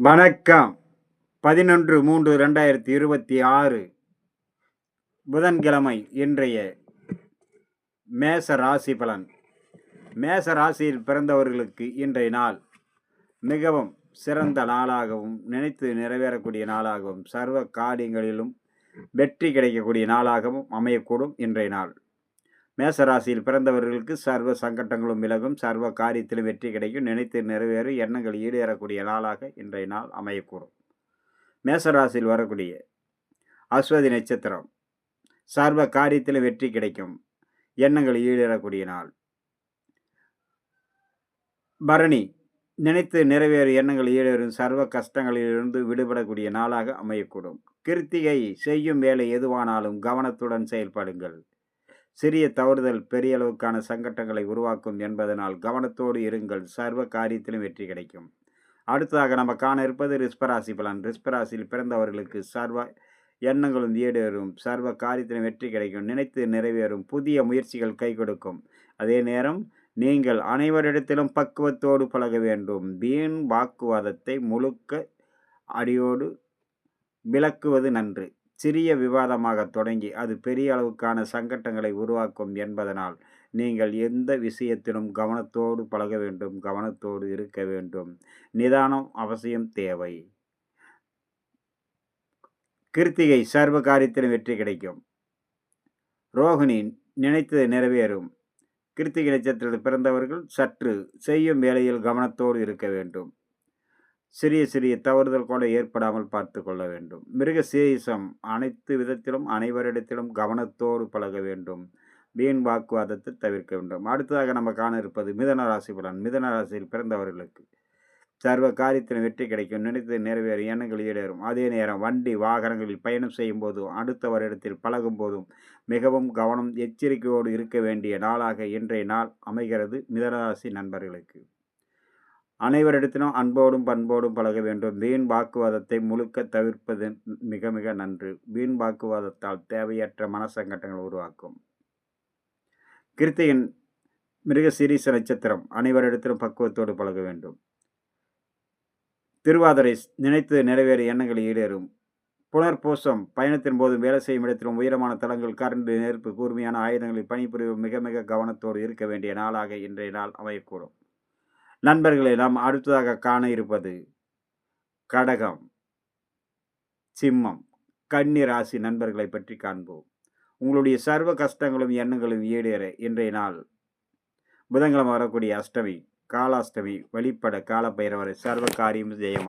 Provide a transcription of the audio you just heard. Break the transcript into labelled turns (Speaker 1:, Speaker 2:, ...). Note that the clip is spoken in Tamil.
Speaker 1: வணக்கம். 11/3/2026 புதன்கிழமை. இன்றைய மேச ராசி பலன். மேச ராசியில் பிறந்தவர்களுக்கு இன்றைய நாள் மிகவும் சிறந்த நாளாகவும், நினைத்து நிறைவேறக்கூடிய நாளாகவும், சர்வ காரியங்களிலும் வெற்றி கிடைக்கக்கூடிய நாளாகவும் அமையக்கூடும். இன்றைய நாள் மேசராசியில் பிறந்தவர்களுக்கு சர்வ சங்கட்டங்களும் விலகும், சர்வ காரியத்திலும் வெற்றி கிடைக்கும், நினைத்து நிறைவேறும், எண்ணங்கள் ஈடேறக்கூடிய நாளாக இன்றைய நாள் அமையக்கூடும். மேசராசியில் வரக்கூடிய அஸ்வதி நட்சத்திரம், சர்வ காரியத்திலும் வெற்றி கிடைக்கும், எண்ணங்கள் ஈடேறக்கூடிய நாள். பரணி, நினைத்து நிறைவேறும், எண்ணங்கள் ஈடேறும், சர்வ கஷ்டங்களிலிருந்து விடுபடக்கூடிய நாளாக அமையக்கூடும். கிருத்திகை, செய்யும் வேலை எதுவானாலும் கவனத்துடன் செயல்படுங்கள். சிறிய தவறுதல் பெரிய அளவுக்கான சங்கட்டங்களை உருவாக்கும் என்பதனால் கவனத்தோடு இருங்கள், சர்வ காரியத்திலும் வெற்றி கிடைக்கும். அடுத்ததாக நம்ம காண இருப்பது ரிஷபராசி பலன். ரிஷபராசியில் பிறந்தவர்களுக்கு சர்வ எண்ணங்களும் ஈடேறும், சர்வ காரியத்திலும் வெற்றி கிடைக்கும், நினைத்து நிறைவேறும், புதிய முயற்சிகள் கை கொடுக்கும். அதே நேரம் நீங்கள் அனைவரிடத்திலும் பக்குவத்தோடு பழக வேண்டும். வீண் வாக்குவாதத்தை முழுக்க அடியோடு விலக்குவது நன்று. சிறிய விவாதமாக தொடங்கி அது பெரிய அளவுக்கான சங்கட்டங்களை உருவாக்கும் என்பதனால் நீங்கள் எந்த விஷயத்திலும் கவனத்தோடு பழக வேண்டும், கவனத்தோடு இருக்க வேண்டும். நிதானம் அவசியம் தேவை. கிருத்திகை, சர்வ காரியத்திலும் வெற்றி கிடைக்கும். ரோகிணி, நினைத்தது நிறைவேறும். கிருத்திகை நட்சத்திரத்தில் பிறந்தவர்கள் சற்று செய்யும் வேளையில் கவனத்தோடு இருக்க வேண்டும். சிறிய சிறிய தவறுதல் கூட ஏற்படாமல் பார்த்து கொள்ள வேண்டும். மிருகசீரிஷம், அனைத்து விதத்திலும் அனைவரிடத்திலும் கவனத்தோடு பழக வேண்டும். வீண் வாக்குவாதத்தை தவிர்க்க வேண்டும். அடுத்ததாக நம்ம காண இருப்பது மிதுன ராசி பலன். மிதுன ராசியில் பிறந்தவர்களுக்கு சர்வ காரியத்திலும் வெற்றி கிடைக்கும், நினைத்து நிறைவேறும், எண்ணங்கள் ஈடேறும். அதே நேரம் வண்டி வாகனங்களில் பயணம் செய்யும் போதும் அடுத்தவரிடத்தில் பழகும் போதும் மிகவும் கவனம் எச்சரிக்கையோடு இருக்க வேண்டிய நாளாக இன்றைய நாள் அமைகிறது. மிதுனராசி நண்பர்களுக்கு அனைவரிடத்திலும் அன்போடும் பண்போடும் பழக வேண்டும். வீண் வாக்குவாதத்தை முழுக்க தவிர்ப்பது மிக மிக நன்று. வீண் வாக்குவாதத்தால் தேவையற்ற மனசங்கட்டங்கள் உருவாக்கும். கிருத்திகன், மிருகசீரிஷ நட்சத்திரம், அனைவரிடத்திலும் பக்குவத்தோடு பழக வேண்டும். திருவாதிரை, நினைத்து நிறைவேற எண்ணங்கள் ஈடேறும். புனர்பூசம், பயணத்தின் போது வேலை செய்யும் இடத்திலும் உயரமான தளங்கள், கரண்டு, நெருப்பு, கூர்மையான ஆயுதங்களில் பணிபுரியும் மிக மிக கவனத்தோடு இருக்க வேண்டிய நாளாக இன்றைய நாள் அமையக்கூடும். நண்பர்களை நாம் அடுத்ததாக காண இருப்பது கடகம், சிம்மம், கன்னி ராசி நண்பர்களை பற்றி காண்போம். உங்களுடைய சர்வ கஷ்டங்களும் எண்ணங்களும் ஈடேற இன்றைய நாள் புதன்கிழமை வரக்கூடிய அஷ்டமி, காலாஷ்டமி வழிபட காலபைரவரை சர்வ காரியம் ஜெயம்.